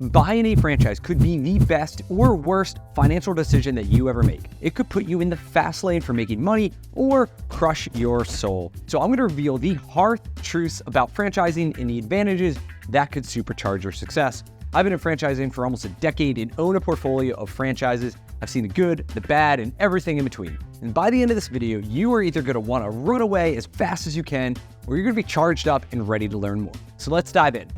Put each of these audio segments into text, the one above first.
Buying a franchise could be the best or worst financial decision that you ever make. It could put you in the fast lane for making money or crush your soul. So I'm going to reveal the hard truths about franchising and the advantages that could supercharge your success. I've been in franchising for almost a decade and own a portfolio of franchises. I've seen the good, the bad, and everything in between. And by the end of this video, you are either going to want to run away as fast as you can, or you're going to be charged up and ready to learn more. So let's dive in.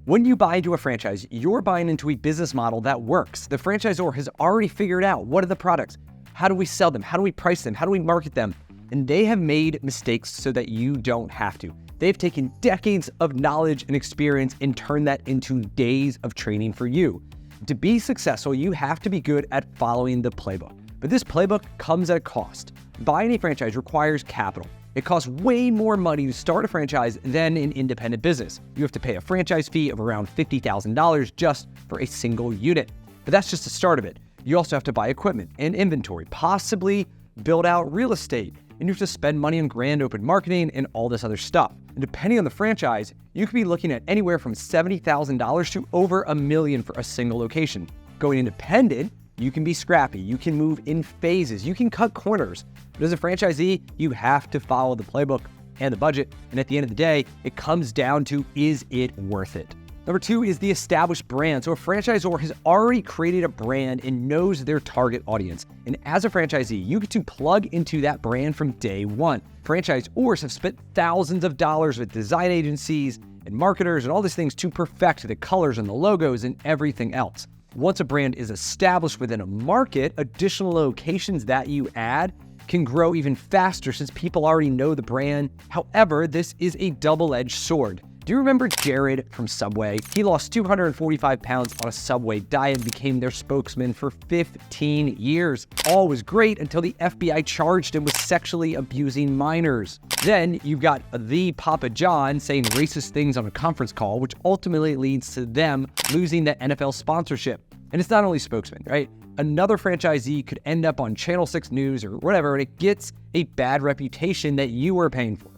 When you buy into a franchise, you're buying into a business model that works. The franchisor has already figured out what are the products, how do we sell them, how do we price them, how do we market them, and they have made mistakes so that you don't have to. They've taken decades of knowledge and experience and turned that into days of training for you. To be successful, you have to be good at following the playbook. But this playbook comes at a cost. Buying a franchise requires capital. It costs way more money to start a franchise than an independent business. You have to pay a franchise fee of around $50,000 just for a single unit. But that's just the start of it. You also have to buy equipment and inventory, possibly build out real estate, and you have to spend money on grand open marketing and all this other stuff. And depending on the franchise, you could be looking at anywhere from $70,000 to over $1 million for a single location. Going independent, you can be scrappy, you can move in phases, you can cut corners. But as a franchisee, you have to follow the playbook and the budget. And at the end of the day, it comes down to, is it worth it? Number two is the established brand. So a franchisor has already created a brand and knows their target audience. And as a franchisee, you get to plug into that brand from day one. Franchisors have spent thousands of dollars with design agencies and marketers and all these things to perfect the colors and the logos and everything else. Once a brand is established within a market, additional locations that you add can grow even faster since people already know the brand. However, this is a double-edged sword. Do you remember Jared from Subway? He lost 245 pounds on a Subway diet and became their spokesman for 15 years. All was great until the FBI charged him with sexually abusing minors. Then you've got the Papa John saying racist things on a conference call, which ultimately leads to them losing the NFL sponsorship. And it's not only spokesman, right? Another franchisee could end up on Channel 6 News or whatever, and it gets a bad reputation that you are paying for.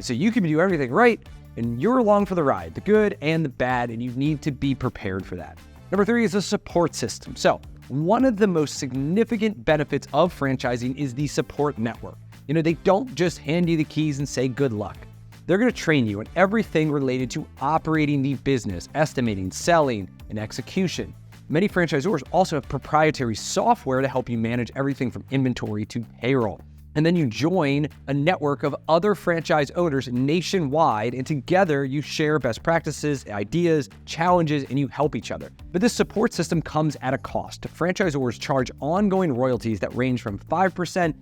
So you can do everything right, and you're along for the ride, the good and the bad, and you need to be prepared for that. Number three is a support system. So one of the most significant benefits of franchising is the support network. They don't just hand you the keys and say good luck. They're going to train you in everything related to operating the business, estimating, selling, and execution. Many franchisors also have proprietary software to help you manage everything from inventory to payroll. And then you join a network of other franchise owners nationwide, and together you share best practices, ideas, challenges, and you help each other. But this support system comes at a cost. Franchisors charge ongoing royalties that range from 5%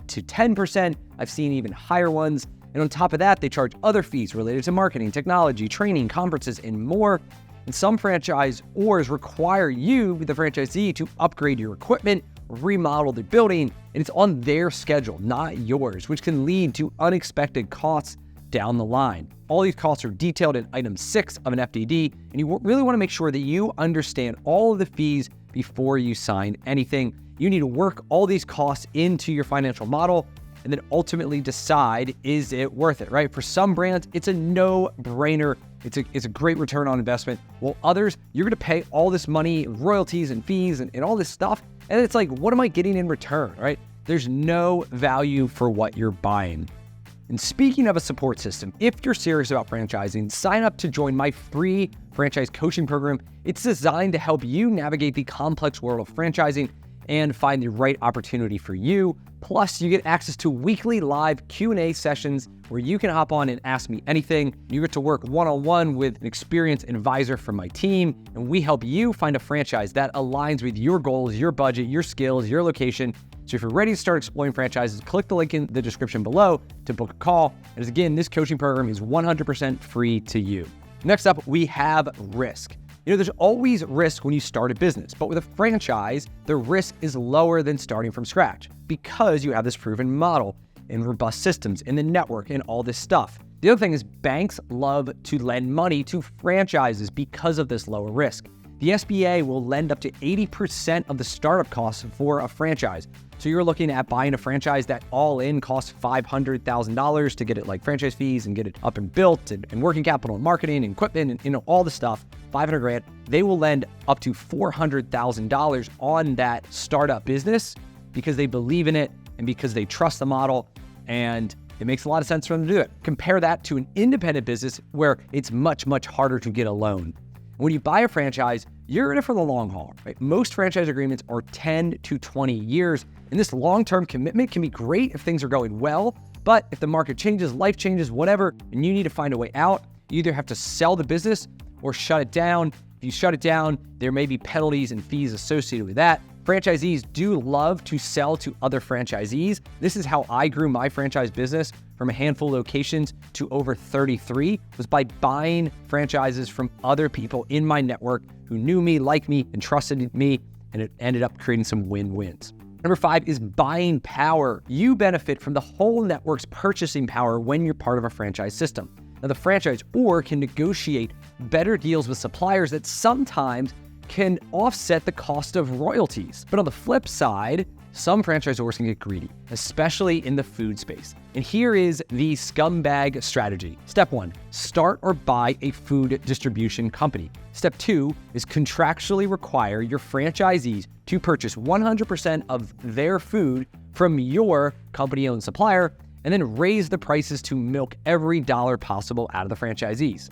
to 10%. I've seen even higher ones. And on top of that, they charge other fees related to marketing, technology, training, conferences, and more. And some franchisors require you, the franchisee, to upgrade your equipment, remodel the building, and it's on their schedule, not yours, which can lead to unexpected costs down the line. All these costs are detailed in item 6 of an FDD, and you really want to make sure that you understand all of the fees before you sign anything. You need to work all these costs into your financial model and then ultimately decide, is it worth it, right? For some brands, it's a no-brainer. It's a great return on investment. While others, you're going to pay all this money, royalties and fees and all this stuff. And it's like, what am I getting in return, right? There's no value for what you're buying. And speaking of a support system, if you're serious about franchising, sign up to join my free franchise coaching program. It's designed to help you navigate the complex world of franchising and find the right opportunity for you. Plus, you get access to weekly live Q&A sessions where you can hop on and ask me anything. You get to work one-on-one with an experienced advisor from my team, and we help you find a franchise that aligns with your goals, your budget, your skills, your location. So if you're ready to start exploring franchises, click the link in the description below to book a call. And again, this coaching program is 100% free to you. Next up, we have risk. There's always risk when you start a business, but with a franchise, the risk is lower than starting from scratch because you have this proven model and robust systems in the network and all this stuff. The other thing is banks love to lend money to franchises because of this lower risk. The SBA will lend up to 80% of the startup costs for a franchise. So you're looking at buying a franchise that all in costs $500,000 to get it, like franchise fees and get it up and built and working capital and marketing and equipment and all the stuff, 500 grand. They will lend up to $400,000 on that startup business because they believe in it and because they trust the model, and it makes a lot of sense for them to do it. Compare that to an independent business where it's much, much harder to get a loan. When you buy a franchise, you're in it for the long haul, right? Most franchise agreements are 10 to 20 years, and this long-term commitment can be great if things are going well, but if the market changes, life changes, whatever, and you need to find a way out, you either have to sell the business or shut it down. If you shut it down, there may be penalties and fees associated with that. Franchisees do love to sell to other franchisees. This is how I grew my franchise business from a handful of locations to over 33, was by buying franchises from other people in my network who knew me, liked me, and trusted me, and it ended up creating some win-wins. Number 5 is buying power. You benefit from the whole network's purchasing power when you're part of a franchise system. Now, the franchisor can negotiate better deals with suppliers that sometimes can offset the cost of royalties. But on the flip side, some franchisors can get greedy, especially in the food space. And here is the scumbag strategy. Step 1, start or buy a food distribution company. Step 2 is contractually require your franchisees to purchase 100% of their food from your company-owned supplier, and then raise the prices to milk every dollar possible out of the franchisees.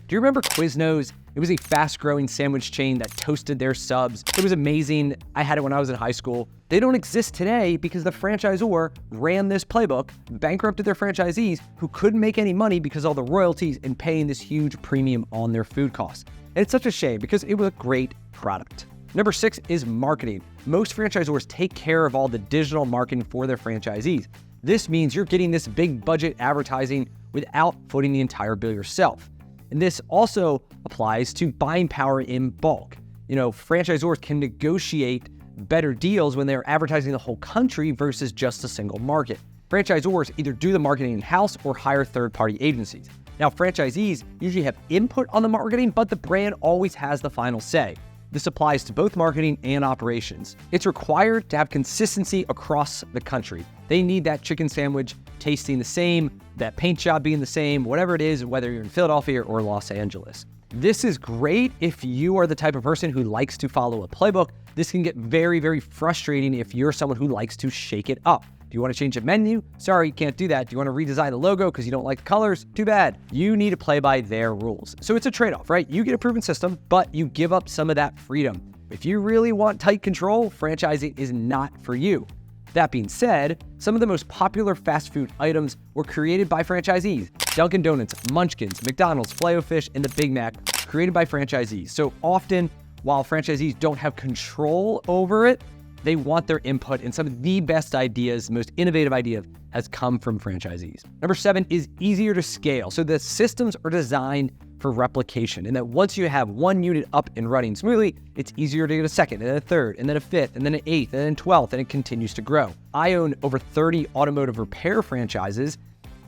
Do you remember Quiznos? It was a fast-growing sandwich chain that toasted their subs. It was amazing. I had it when I was in high school. They don't exist today because the franchisor ran this playbook, bankrupted their franchisees who couldn't make any money because of all the royalties and paying this huge premium on their food costs. And it's such a shame because it was a great product. Number 6 is marketing. Most franchisors take care of all the digital marketing for their franchisees. This means you're getting this big budget advertising without footing the entire bill yourself. And this also applies to buying power in bulk. Franchisors can negotiate better deals when they're advertising the whole country versus just a single market. Franchisors either do the marketing in-house or hire third-party agencies. Now, franchisees usually have input on the marketing, but the brand always has the final say. This applies to both marketing and operations. It's required to have consistency across the country. They need that chicken sandwich tasting the same, that paint job being the same, whatever it is, whether you're in Philadelphia or Los Angeles. This is great if you are the type of person who likes to follow a playbook. This can get very, very frustrating if you're someone who likes to shake it up. Do you want to change the menu? Sorry, you can't do that. Do you want to redesign the logo because you don't like the colors? Too bad. You need to play by their rules. So it's a trade-off, right? You get a proven system, but you give up some of that freedom. If you really want tight control, franchising is not for you. That being said, some of the most popular fast food items were created by franchisees. Dunkin' Donuts, Munchkins, McDonald's, Filet-O-Fish, and the Big Mac, created by franchisees. So often, while franchisees don't have control over it, they want their input, and some of the best ideas, most innovative ideas, has come from franchisees. Number 7 is easier to scale. So the systems are designed for replication, and that once you have one unit up and running smoothly, it's easier to get a second, and then a third, and then a fifth, and then an eighth, and then 12th, and it continues to grow. I own over 30 automotive repair franchises,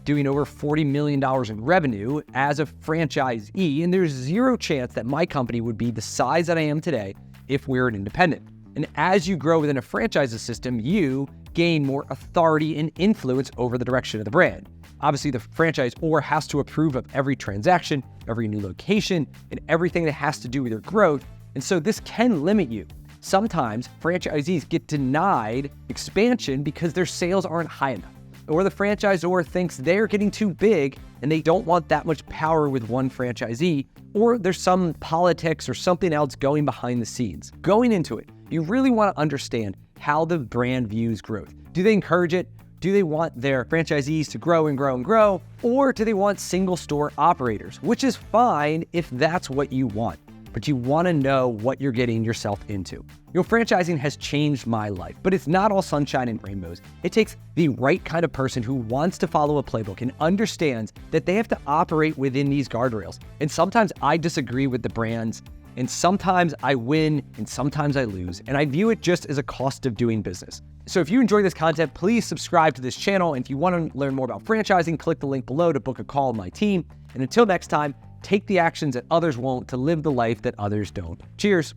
doing over $40 million in revenue as a franchisee, and there's zero chance that my company would be the size that I am today if we're an independent. And as you grow within a franchise system, you gain more authority and influence over the direction of the brand. Obviously, the franchisor has to approve of every transaction, every new location, and everything that has to do with your growth. And so this can limit you. Sometimes franchisees get denied expansion because their sales aren't high enough, or the franchisor thinks they're getting too big and they don't want that much power with one franchisee, or there's some politics or something else going behind the scenes. Going into it, you really want to understand how the brand views growth. Do they encourage it? Do they want their franchisees to grow and grow and grow? Or do they want single store operators? Which is fine if that's what you want, but you want to know what you're getting yourself into. Franchising has changed my life, but it's not all sunshine and rainbows. It takes the right kind of person who wants to follow a playbook and understands that they have to operate within these guardrails. And sometimes I disagree with the brands, and sometimes I win, and sometimes I lose. And I view it just as a cost of doing business. So if you enjoy this content, please subscribe to this channel. And if you want to learn more about franchising, click the link below to book a call with my team. And until next time, take the actions that others won't to live the life that others don't. Cheers.